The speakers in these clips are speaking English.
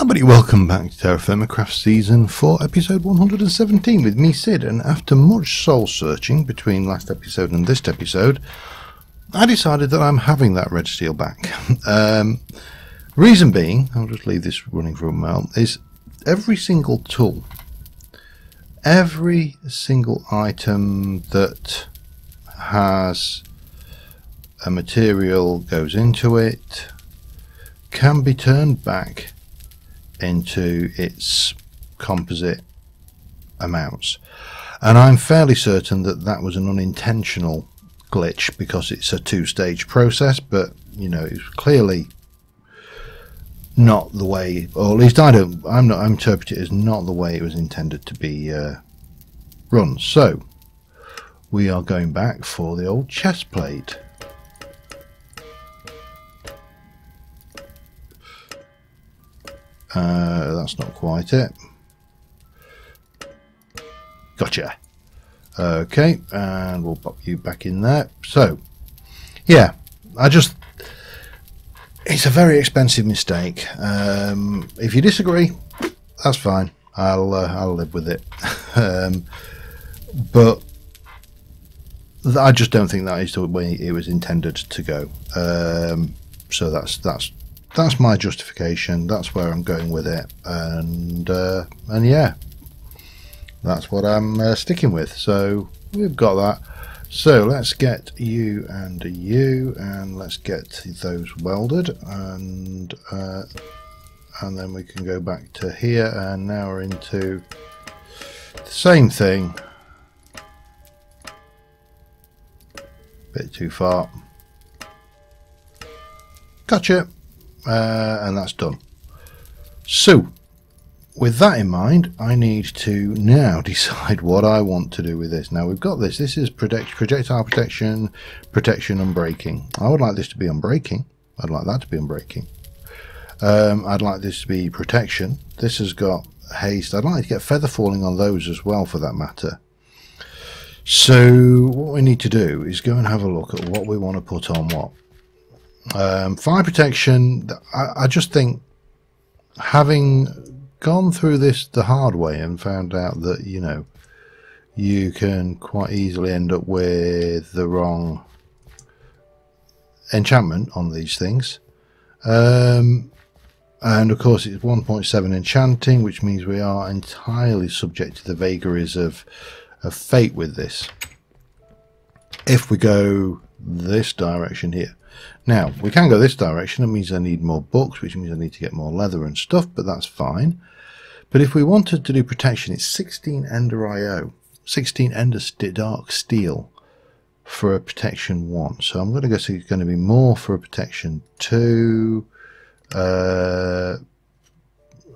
Everybody, welcome back to TerraFirmaCraft Season 4, Episode 117 with me, Sid, and after much soul searching between last episode and this episode, I decided that I'm having that red steel back. Reason being, I'll just leave this running for a moment, is every single tool, every single item that has a material goes into it can be turned back into its composite amounts, and I'm fairly certain that that was an unintentional glitch because it's a two-stage process, but you know, it's clearly not the way, or at least I interpret it as not the way it was intended to be run. So we are going back for the old chest plate. That's not quite it. Gotcha. Okay, and we'll pop you back in there. So, yeah, it's a very expensive mistake. If you disagree, that's fine. I'll live with it. But I just don't think that is the way it was intended to go. So that's my justification. That's where I'm going with it, and yeah, that's what I'm sticking with. So we've got that. So let's get you, and let's get those welded, and then we can go back to here, and now we're into the same thing. Bit too far. Gotcha. And that's done. So with that in mind, I need to now decide what I want to do with this. Now we've got this is projectile protection, unbreaking. I would like this to be unbreaking. I'd like that to be unbreaking. I'd like this to be protection. This has got haste. I'd like to get feather falling on those as well, for that matter. So what we need to do is go and have a look at what we want to put on what. Fire protection, I just think, having gone through this the hard way and found out that, you know, you can quite easily end up with the wrong enchantment on these things, and of course it's 1.7 enchanting, which means we are entirely subject to the vagaries of fate with this. If we go this direction here, now we can go this direction. It means I need more books, which means I need to get more leather and stuff, but that's fine. But if we wanted to do protection, it's 16 ender IO, 16 ender dark steel for a protection 1. So I'm going to guess it's going to be more for a protection 2,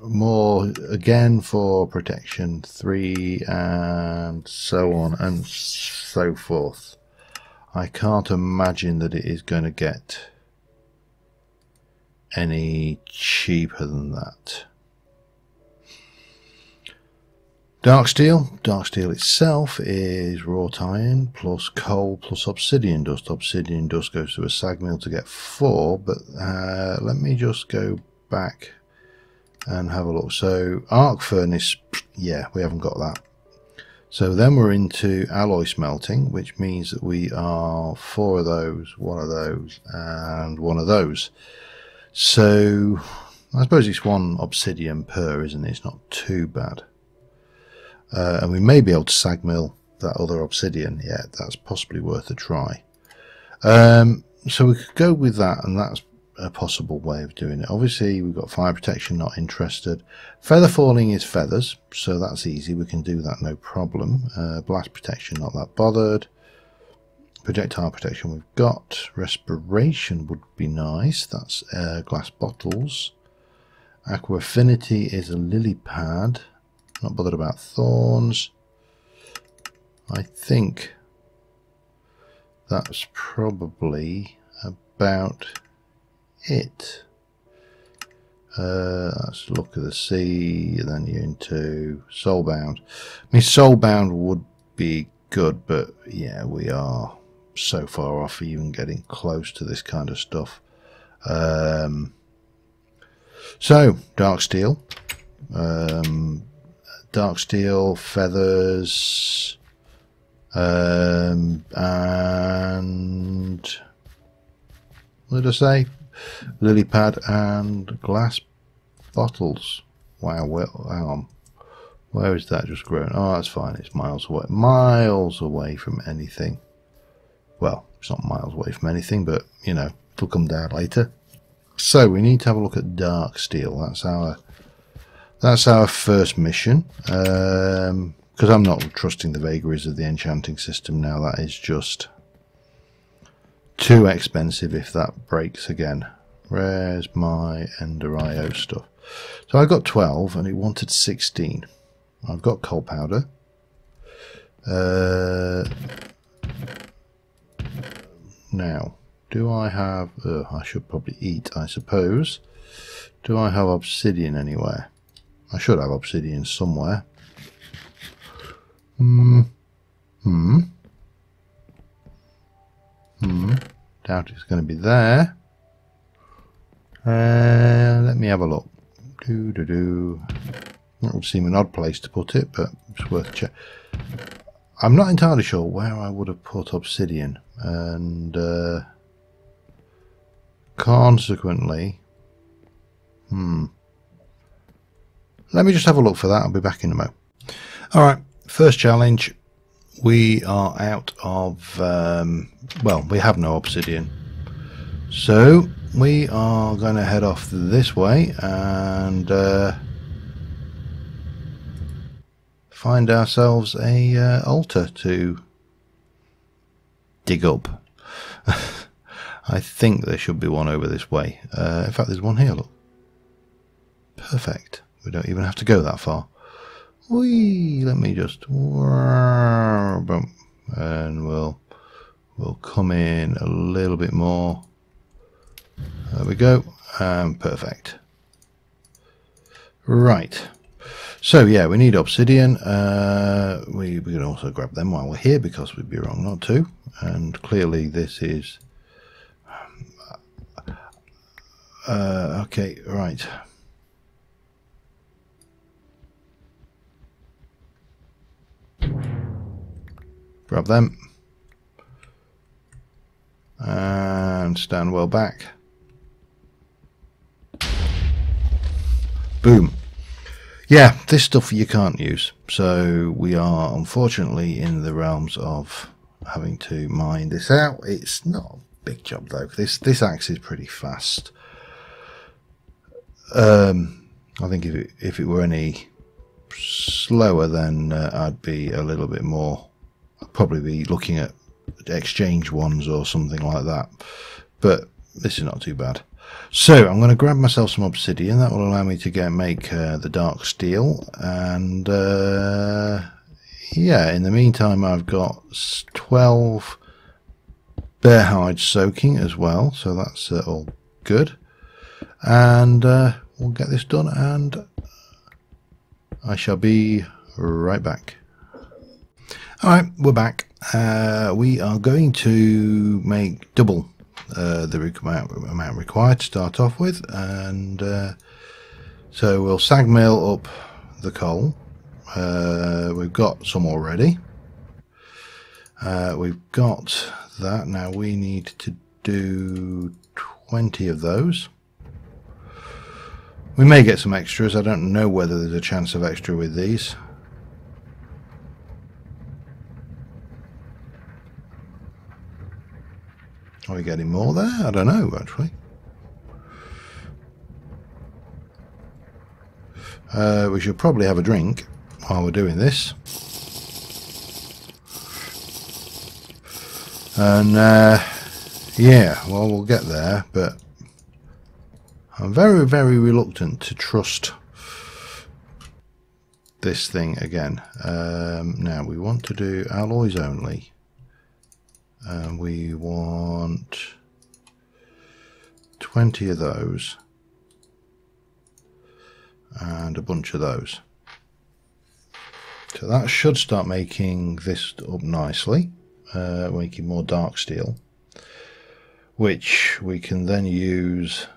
more again for protection 3, and so on and so forth. I can't imagine that it is going to get any cheaper than that. Dark steel itself is wrought iron plus coal plus obsidian dust. Obsidian dust goes to a sag mill to get 4, but let me just go back and have a look. So arc furnace, yeah, we haven't got that. So then we're into alloy smelting, which means that we are 4 of those, 1 of those, and 1 of those. So I suppose it's 1 obsidian per, isn't it? It's not too bad. And we may be able to sag mill that other obsidian. Yeah, that's possibly worth a try. So we could go with that, and that's a possible way of doing it. Obviously we've got fire protection, not interested. Feather falling is feathers, so that's easy, we can do that no problem. Blast protection, not that bothered. Projectile protection we've got. Respiration would be nice, that's glass bottles. Aqua affinity is a lily pad, not bothered about thorns. I think that's probably about it. Let's look at the sea, and then you're into soulbound. I mean, soulbound would be good, but yeah, we are so far off even getting close to this kind of stuff. So dark steel, feathers, and what did I say? Lily pad and glass bottles. Wow, well, hang on. Where is that just grown? Oh, that's fine. It's miles away. Miles away from anything. Well, it's not miles away from anything, but, you know, it'll come down later. So we need to have a look at dark steel. That's our first mission. Because I'm not trusting the vagaries of the enchanting system now. That is just too expensive if that breaks again. Where's my Ender IO stuff? So I got 12 and it wanted 16. I've got coal powder. Now, do I have... I should probably eat, I suppose. Do I have obsidian anywhere? I should have obsidian somewhere. Doubt it's going to be there. Let me have a look. That would seem an odd place to put it, but it's worth checking. I'm not entirely sure where I would have put obsidian, and consequently, let me just have a look for that. I'll be back in a moment. Alright, first challenge. We are out of, well, we have no obsidian. So, we are going to head off this way and find ourselves a altar to dig up. I think there should be one over this way. In fact, there's one here, look. Perfect. We don't even have to go that far. Whee! Let me just... And we'll come in a little bit more. There we go. Perfect. Right. So yeah, we need obsidian. We can also grab them while we're here because we'd be wrong not to. And clearly this is... okay, right. Grab them. And stand well back. Boom. Yeah, this stuff you can't use. So we are unfortunately in the realms of having to mine this out. It's not a big job though. This axe is pretty fast. I think if it were any slower, then I'd be a little bit more. I'd probably be looking at exchange ones or something like that. But this is not too bad. So I'm going to grab myself some obsidian. That will allow me to make the dark steel. And yeah, in the meantime, I've got 12 bear hides soaking as well. So that's all good. And we'll get this done and I shall be right back. Alright, we're back. We are going to make double the amount required to start off with, and so we'll sag mill up the coal. We've got some already. We've got that. Now we need to do 20 of those. We may get some extras. I don't know whether there's a chance of extra with these. Are we getting more there? I don't know, actually. We should probably have a drink while we're doing this. And, yeah, well, we'll get there, but I'm very, very reluctant to trust this thing again. Now, we want to do alloys only. And we want 20 of those and a bunch of those. So that should start making this up nicely, making more dark steel, which we can then use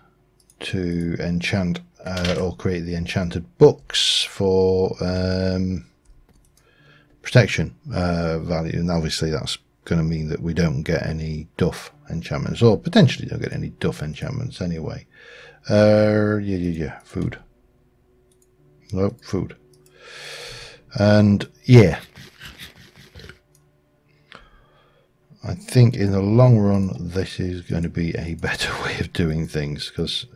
to enchant or create the enchanted books for protection value, and obviously that's going to mean that we don't get any duff enchantments, or potentially don't get any duff enchantments anyway. Food. Nope, food. And yeah, I think in the long run this is going to be a better way of doing things, because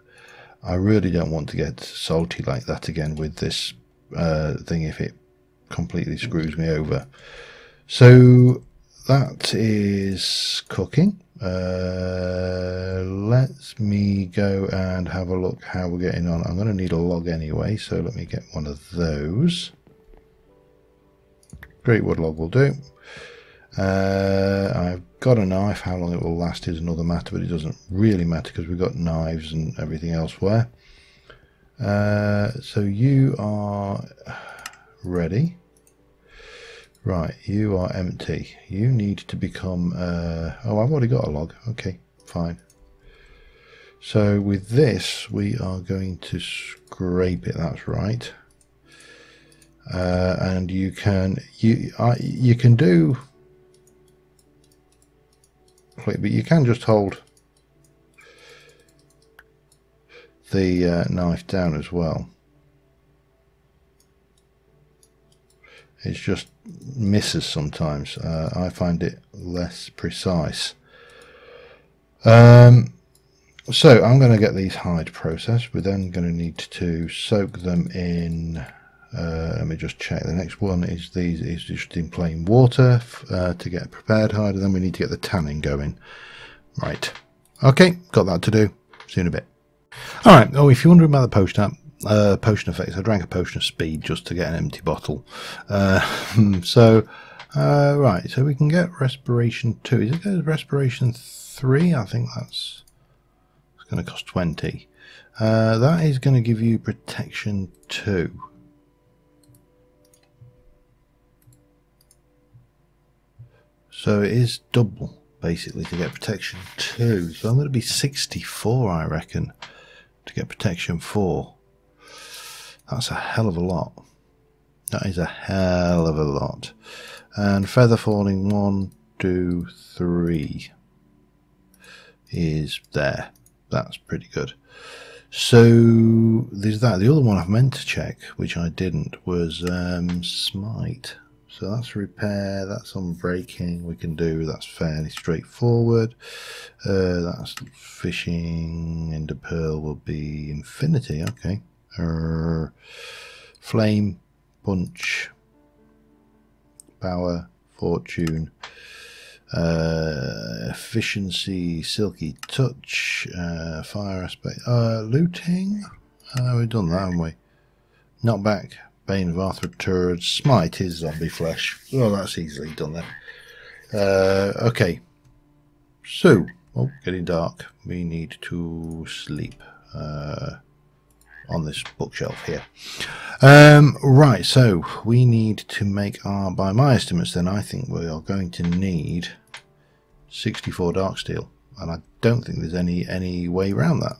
I really don't want to get salty like that again with this thing if it completely screws me over. So that is cooking. Let me go and have a look how we're getting on. I'm going to need a log anyway, so let me get one of those. Great wood log will do. I've got a knife. How long it will last is another matter, but it doesn't really matter because we've got knives and everything elsewhere. So you are ready. Right, you are empty. You need to become... oh, I've already got a log. Okay, fine. So with this, we are going to scrape it. That's right. And you can do... But you can just hold the knife down as well. It just misses sometimes. I find it less precise. So I'm going to get these hide processed. We're then going to need to soak them in. Let me just check. The next one is these is just in plain water to get prepared hide, and then we need to get the tanning going. Right. Okay, got that to do. See you in a bit. All right. Oh, if you're wondering about the potion effects, I drank a potion of speed just to get an empty bottle. Right, so we can get respiration 2. Is it respiration 3? I think it's going to cost 20. That is going to give you protection 2. So it is double basically to get protection 2. So I'm going to be 64, I reckon, to get protection 4. That's a hell of a lot. That is a hell of a lot. And feather falling 1, 2, 3 is there. That's pretty good. So there's that. The other one I've meant to check, which I didn't, was smite. So that's repair, that's unbreaking, we can do, that's fairly straightforward. That's fishing, into pearl will be infinity, okay. Flame, punch, power, fortune, efficiency, silky touch, fire aspect, looting, we've done that, haven't we? Knockback, bane of Arthur turds, smite is zombie flesh. Well, that's easily done then. Okay, so, oh, getting dark, we need to sleep on this bookshelf here. Right, so we need to make our, by my estimates then, I think we are going to need 64 dark steel, and I don't think there's any way around that.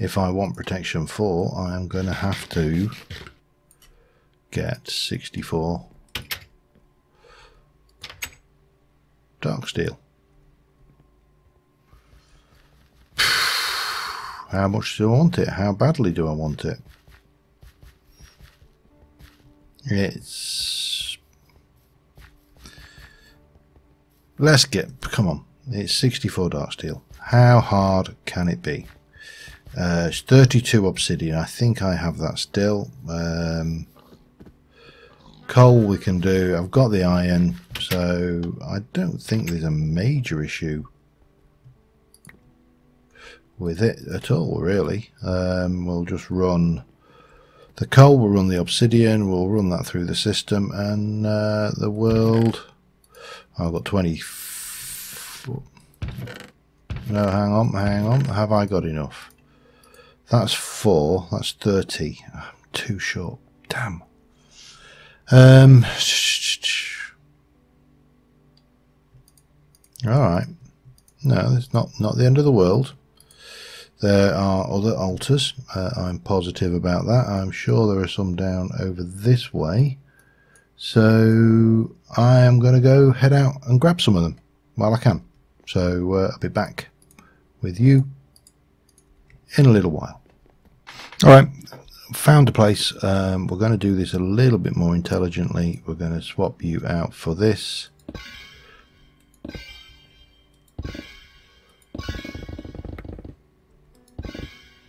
If I want protection 4, I am going to have to get 64 dark steel. How much do I want it? How badly do I want it? Let's get, come on, it's 64 dark steel. How hard can it be? It's 32 obsidian. I think I have that still. Coal we can do. I've got the iron, so I don't think there's a major issue with it at all, really. We'll just run the coal, we'll run the obsidian, we'll run that through the system, and the world... I've got 20... No, hang on. Have I got enough? That's 4. That's 30. I'm too short. Damn. Alright. No, it's not the end of the world. There are other altars. I'm positive about that. I'm sure there are some down over this way. So I am going to go head out and grab some of them while I can. So I'll be back with you in a little while. Alright, found a place. We're going to do this a little bit more intelligently. We're going to swap you out for this.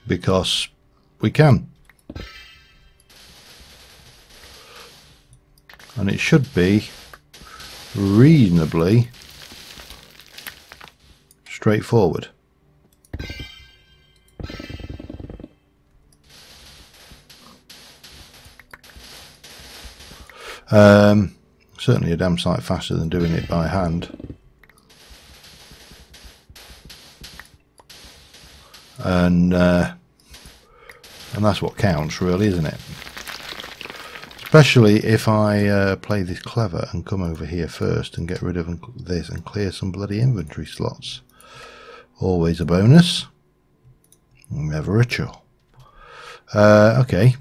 Because we can. And it should be reasonably straightforward. Certainly a damn sight faster than doing it by hand. And that's what counts, really, isn't it? Especially if I play this clever and come over here first and get rid of this and clear some bloody inventory slots. Always a bonus. Never a chore. Okay,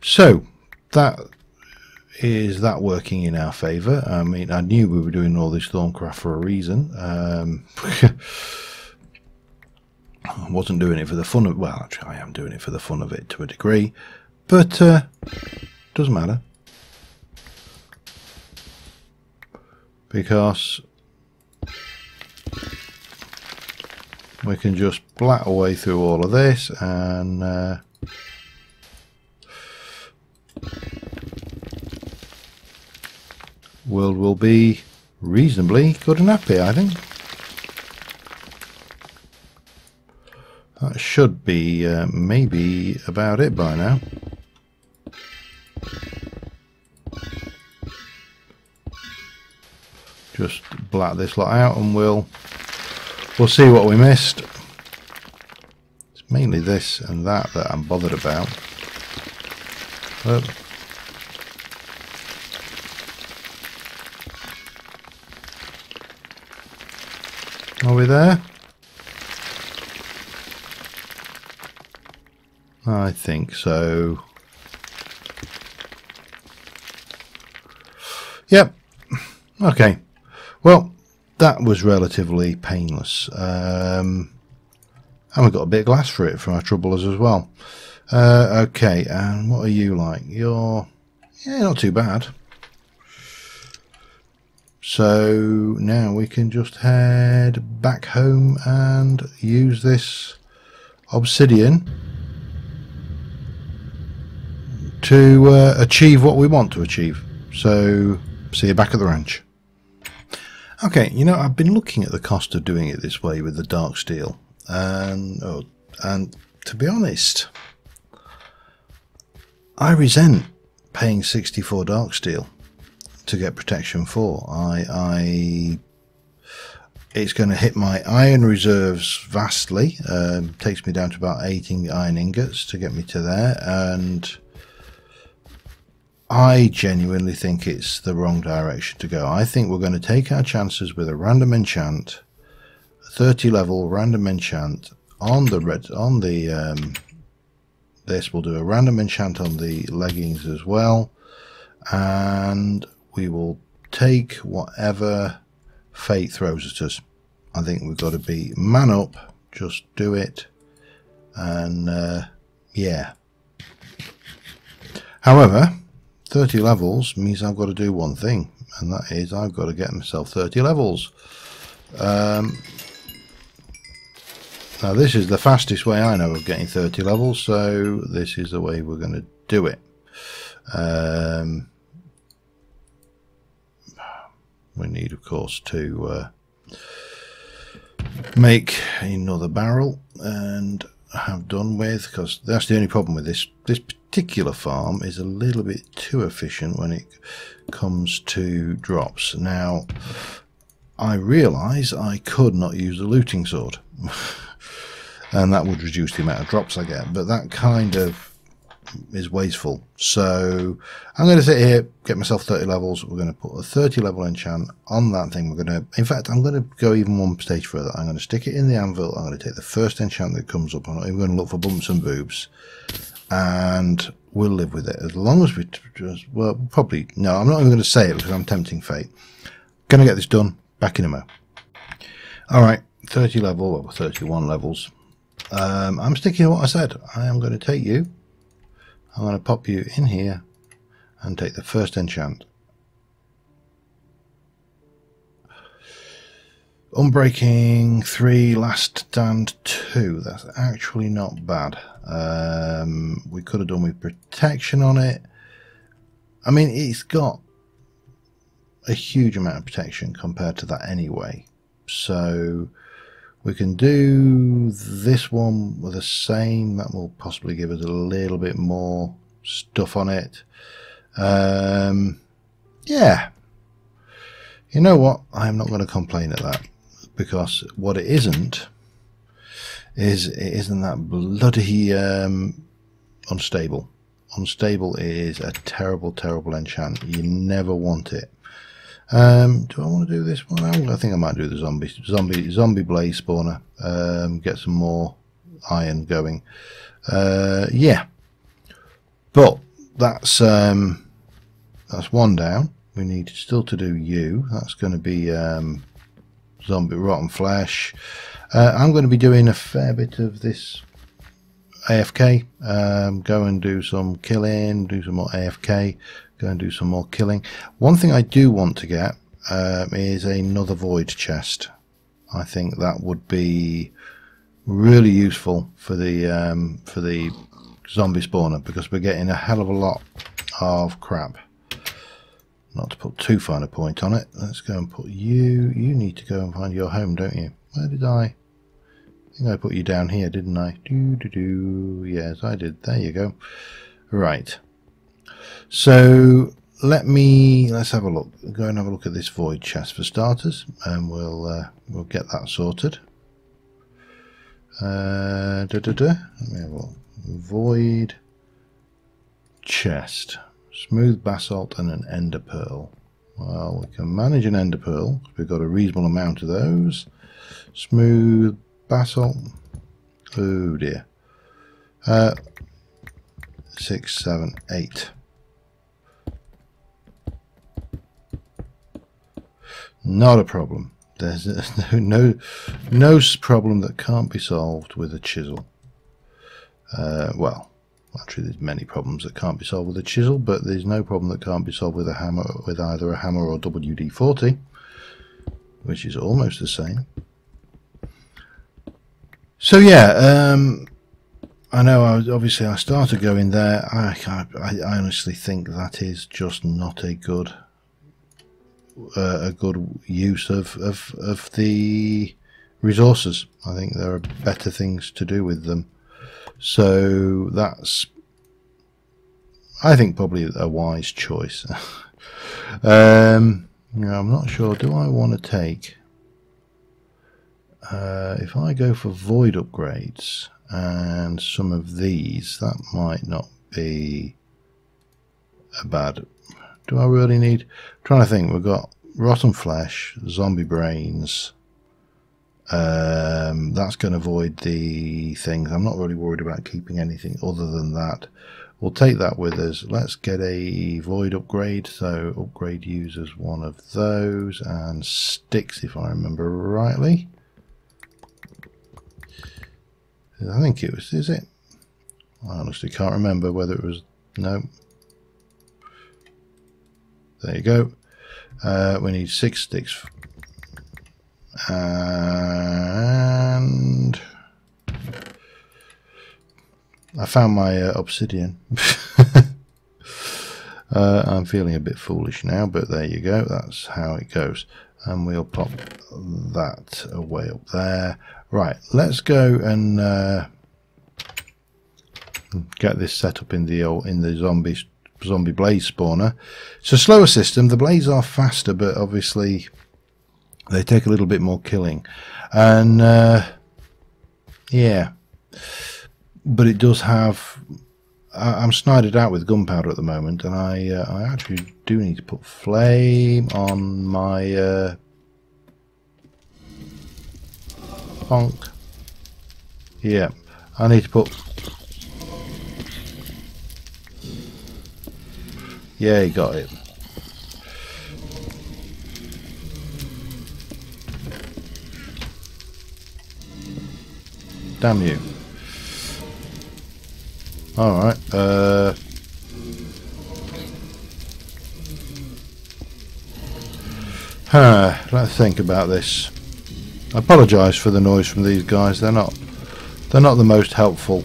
so that is that working in our favour. I mean, I knew we were doing all this Thorncraft for a reason. I wasn't doing it for the fun of, well, actually I am doing it for the fun of it to a degree, but doesn't matter, because we can just blat away through all of this and world will be reasonably good and happy, I think. That should be maybe about it by now. Just blat this lot out and we'll see what we missed. It's mainly this and that I'm bothered about. Are we there? I think so. Yep. Okay. Well, that was relatively painless. And we got a bit of glass for it from our troublers as well. Okay, and what are you like? You're, yeah, not too bad. So now we can just head back home and use this obsidian to achieve what we want to achieve. So see you back at the ranch. Okay, you know, I've been looking at the cost of doing it this way with the dark steel, and to be honest, I resent paying 64 dark steel to get protection 4. It's going to hit my iron reserves vastly. Takes me down to about 18 iron ingots to get me to there, and I genuinely think it's the wrong direction to go. I think we're going to take our chances with a random enchant, a 30 level random enchant on the this. We'll do a random enchant on the leggings as well, and we will take whatever fate throws at us. I think we've got to be man up, just do it, and yeah. However, 30 levels means I've got to do one thing, and that is I've got to get myself 30 levels. Now this is the fastest way I know of getting 30 levels, so this is the way we're going to do it. We need, of course, to make another barrel and have done with, because that's the only problem with this particular farm is a little bit too efficient when it comes to drops. Now I realise I could not use a looting sword and that would reduce the amount of drops I get, but that kind of is wasteful. So I'm going to sit here, get myself 30 levels. We're going to put a 30 level enchant on that thing. We're going to, in fact, I'm going to go even one stage further. I'm going to stick it in the anvil. I'm going to take the first enchant that comes up. I'm not even going to look for bumps and boobs, and we'll live with it as long as we just, well, probably, no, I'm not even going to say it because I'm tempting fate. Going to get this done. Back in a mo. All right, 30 level, or 31 levels. I'm sticking to what I said. I am going to take you. I'm going to pop you in here and take the first enchant. Unbreaking 3, last stand 2. That's actually not bad. We could have done with protection on it. I mean, it's got a huge amount of protection compared to that anyway. So we can do this one with the same. That will possibly give us a little bit more stuff on it. Yeah. You know what? I'm not going to complain at that, because what it isn't is it isn't that bloody unstable. Unstable is a terrible, terrible enchant. You never want it. Do I want to do this one? I think I might do the zombie blaze spawner. Get some more iron going. Yeah, but that's one down. We need still to do you. That's going to be zombie rotten flesh. I'm going to be doing a fair bit of this AFK. Go and do some killing. Do some more AFK. Go and do some more killing. One thing I do want to get is another void chest. I think that would be really useful for the zombie spawner, because we're getting a hell of a lot of crap. Not to put too fine a point on it. Let's go and put you. You need to go and find your home, don't you? Where did I think I put you down here, didn't I? Yes, I did. There you go. Right. So let's have a look. Go and have a look at this void chest for starters, and we'll get that sorted. Let me have a look. Void chest, smooth basalt, and an ender pearl. Well, we can manage an ender pearl. We've got a reasonable amount of those. Smooth basalt. Oh dear. 6, 7, 8. Not a problem. There's no problem that can't be solved with a chisel. Well, actually, there's many problems that can't be solved with a chisel, but there's no problem that can't be solved with a hammer, with either a hammer or WD-40, which is almost the same. So yeah, I know. Obviously, I started going there. I honestly think that is just not a good use of the resources. I think there are better things to do with them. So that's, I think, probably a wise choice. I'm not sure. Do I want to take? If I go for void upgrades and some of these, that might not be a bad. Do I really need? I'm trying to think. We've got rotten flesh, zombie brains. That's going to void the things. I'm not really worried about keeping anything other than that. We'll take that with us. Let's get a void upgrade. So upgrade users one of those, and sticks, if I remember rightly. I think it was, is it? I honestly can't remember whether it was, no. There you go. We need 6 sticks. And I found my obsidian. I'm feeling a bit foolish now, but there you go. That's how it goes. And we'll pop that away up there. Right, let's go and get this set up in the zombie blaze spawner. It's a slower system. The blazes are faster, but obviously they take a little bit more killing. And yeah, but it does have I'm snided out with gunpowder at the moment, and I actually do need to put flame on my bonk. Yeah, I need to put. Yeah, he got it. Damn you. Alright, let's think about this. I apologise for the noise from these guys, they're not the most helpful.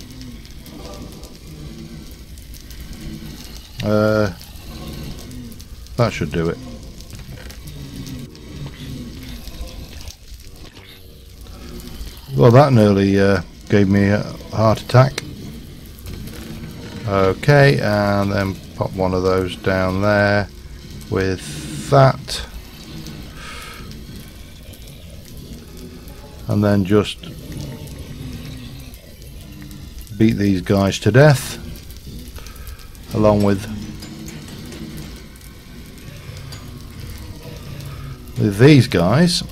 That should do it. Well, that nearly gave me a heart attack. Okay, and then pop one of those down there with that. And then just beat these guys to death along with these guys.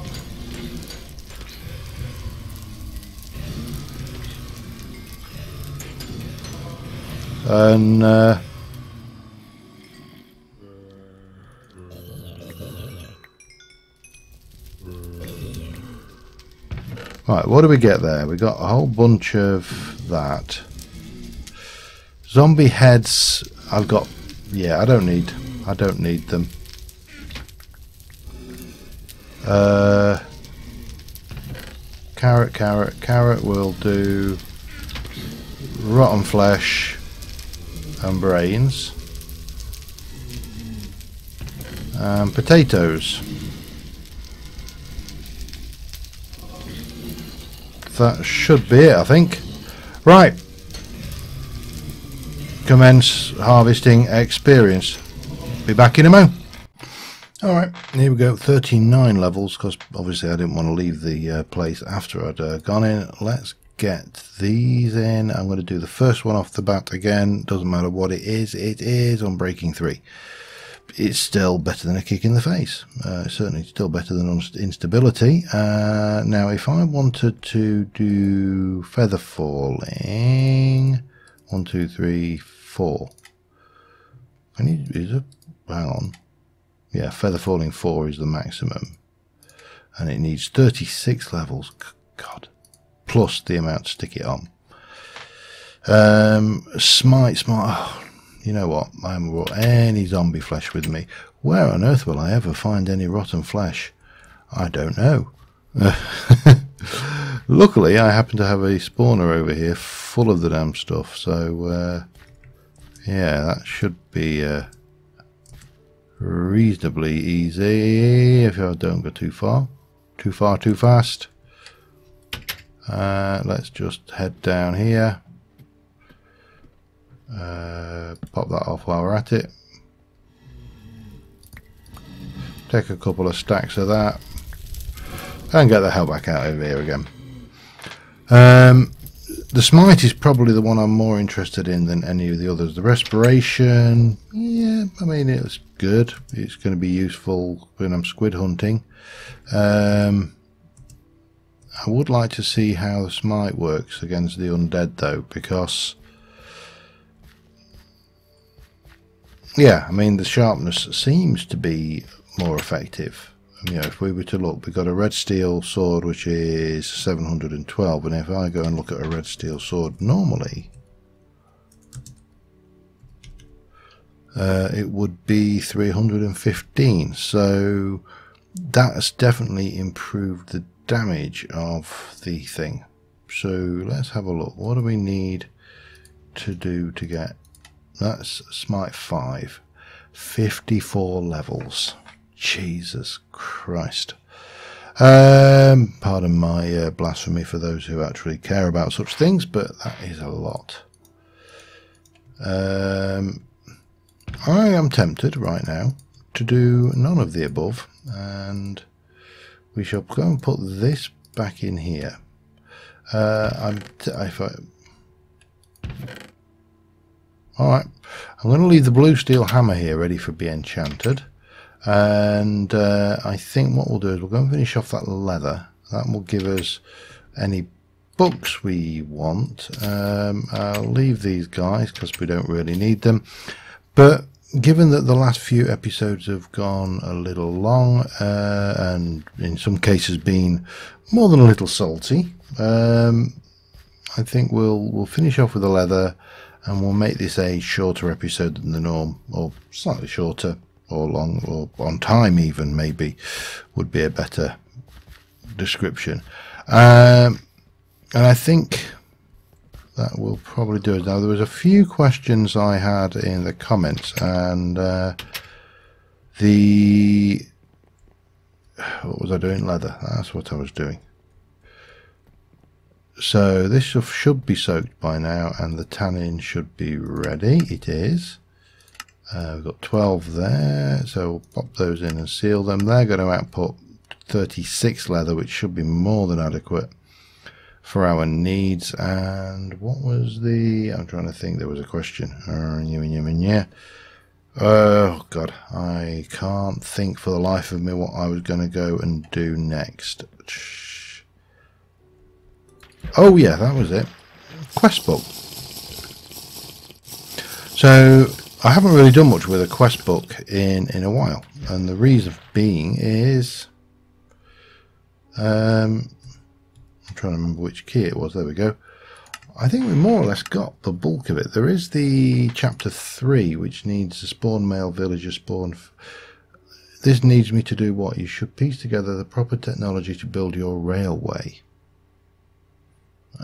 And right, what do we get there? We got a whole bunch of that. Zombie heads. I've got. Yeah, I don't need them. Carrot will do. Rotten flesh and brains. And potatoes. That should be it, I think. Right. Commence harvesting experience. Be back in a mo. Alright, here we go. 39 levels, because obviously I didn't want to leave the place after I'd gone in. Let's get these in. I'm going to do the first one off the bat again. Doesn't matter what it is on breaking 3. It's still better than a kick in the face. Certainly still better than instability. Now if I wanted to do feather falling, 1 2 3 4, I need hang on, yeah, feather falling 4 is the maximum, and it needs 36 levels. God, plus the amount to stick it on. Smite. Oh, you know what? I haven't brought any zombie flesh with me. Where on earth will I ever find any rotten flesh? I don't know. Luckily, I happen to have a spawner over here full of the damn stuff. So, yeah, that should be reasonably easy if I don't go too far. Too fast. Let's just head down here. Pop that off while we're at it. Take a couple of stacks of that and get the hell back out over here again. The smite is probably the one I'm more interested in than any of the others. The respiration, yeah, I mean, it's good. It's going to be useful when I'm squid hunting. I would like to see how the smite works against the undead though, because yeah, I mean, the sharpness seems to be more effective. You know, if we were to look, we've got a red steel sword which is 712, and if I go and look at a red steel sword normally, it would be 315. So that's definitely improved the damage of the thing. So let's have a look. What do we need to do to get? That's smite 5, 54 levels. Jesus Christ. Pardon my blasphemy for those who actually care about such things, but that is a lot. I am tempted right now to do none of the above, and we shall go and put this back in here. Alright, I'm going to leave the blue steel hammer here ready for being enchanted. And I think what we'll do is we'll go and finish off that leather. That will give us any books we want. I'll leave these guys because we don't really need them. But given that the last few episodes have gone a little long and in some cases been more than a little salty, I think we'll finish off with the leather and we'll make this a shorter episode than the norm, or slightly shorter, or long, or on time even, maybe would be a better description. And I think that will probably do it. Now, there was a few questions I had in the comments, and what was I doing? Leather. That's what I was doing. So this should be soaked by now, and the tannin should be ready. It is. We've got 12 there, so we'll pop those in and seal them. They're going to output 36 leather, which should be more than adequate for our needs. And what was the... I'm trying to think, there was a question. Oh god, I can't think for the life of me what I was going to go and do next. Oh yeah, that was it. Quest book. So I haven't really done much with a quest book in a while, and the reason being is I'm trying to remember which key it was. There we go. I think we more or less got the bulk of it. There is the chapter 3, which needs a spawn male villager spawn. This needs me to do what? You should piece together the proper technology to build your railway.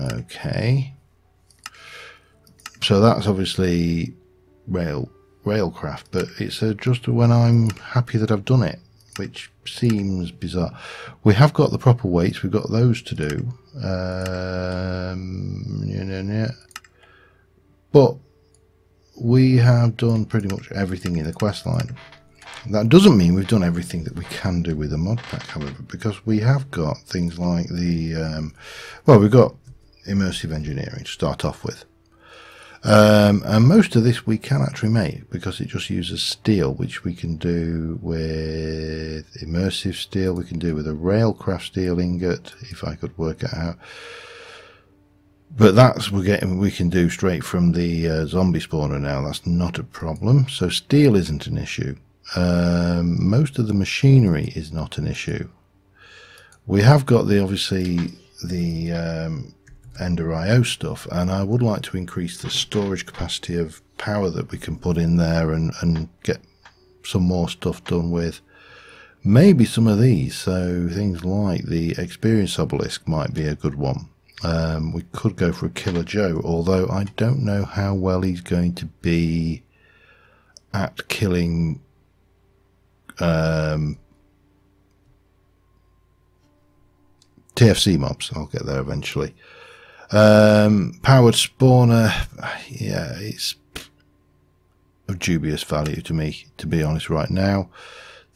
Okay, so that's obviously railcraft, but it's just when I'm happy that I've done it, which seems bizarre. We have got the proper weights, we've got those to do, but we have done pretty much everything in the quest line. That doesn't mean we've done everything that we can do with the mod pack, however, because we have got things like the well, we've got immersive engineering to start off with, and most of this we can actually make because it just uses steel, which we can do with immersive steel, we can do with a railcraft steel ingot if I could work it out, but that's we can do straight from the zombie spawner now. That's not a problem. So steel isn't an issue. Most of the machinery is not an issue. We have got the obviously the Ender IO stuff, and I would like to increase the storage capacity of power that we can put in there and get some more stuff done with maybe some of these. So things like the experience obelisk might be a good one. We could go for a Killer Joe, although I don't know how well he's going to be at killing TFC mobs. I'll get there eventually. Powered spawner, yeah, it's of dubious value to me, to be honest, right now.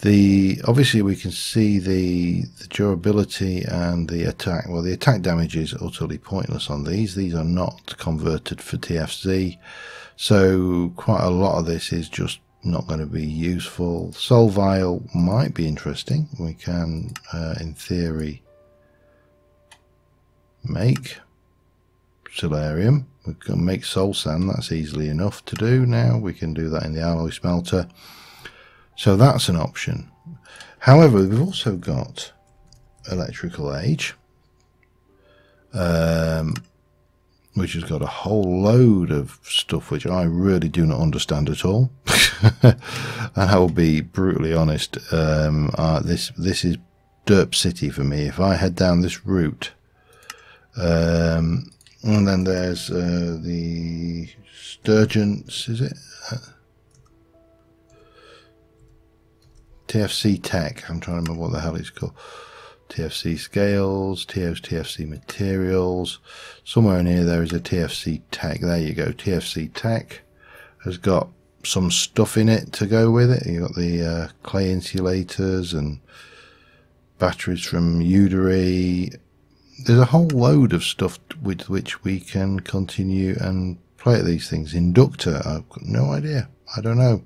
Obviously we can see the durability and the attack. Well, the attack damage is utterly pointless on these. These are not converted for TFC, so quite a lot of this is just not going to be useful. Soul Vial might be interesting. We can, in theory, make Solarium. We can make Soul Sand. That's easily enough to do now. We can do that in the alloy smelter. So that's an option. However, we've also got Electrical Age, which has got a whole load of stuff which I really do not understand at all. And I will be brutally honest, this is Derp City for me. If I head down this route, and then there's the Sturgeons, is it? TFC Tech, I'm trying to remember what the hell it's called. TFC Scales, TFC Materials. Somewhere in here there is a TFC Tech. There you go. TFC Tech has got some stuff in it to go with it. You've got the clay insulators and batteries from Udary. There's a whole load of stuff with which we can continue and plate these things? Inductor, I've got no idea. I don't know.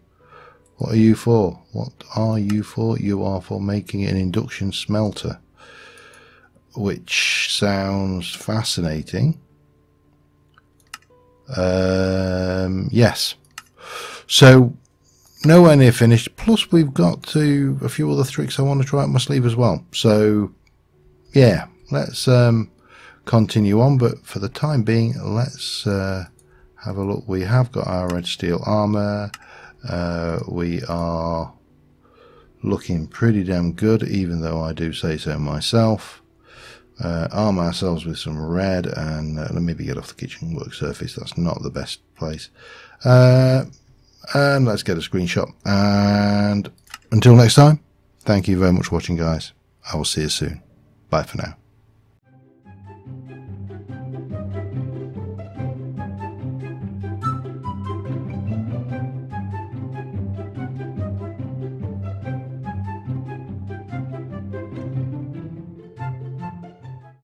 What are you for? What are you for? You are for making an induction smelter, which sounds fascinating. Yes. So nowhere near finished. Plus we've got a few other tricks I want to try up my sleeve as well. So yeah, let's continue on. But for the time being, let's have a look. We have got our red steel armor. We are looking pretty damn good, even though I do say so myself. Arm ourselves with some red, and let me maybe get off the kitchen work surface. That's not the best place. And let's get a screenshot. And until next time, thank you very much for watching, guys. I will see you soon. Bye for now.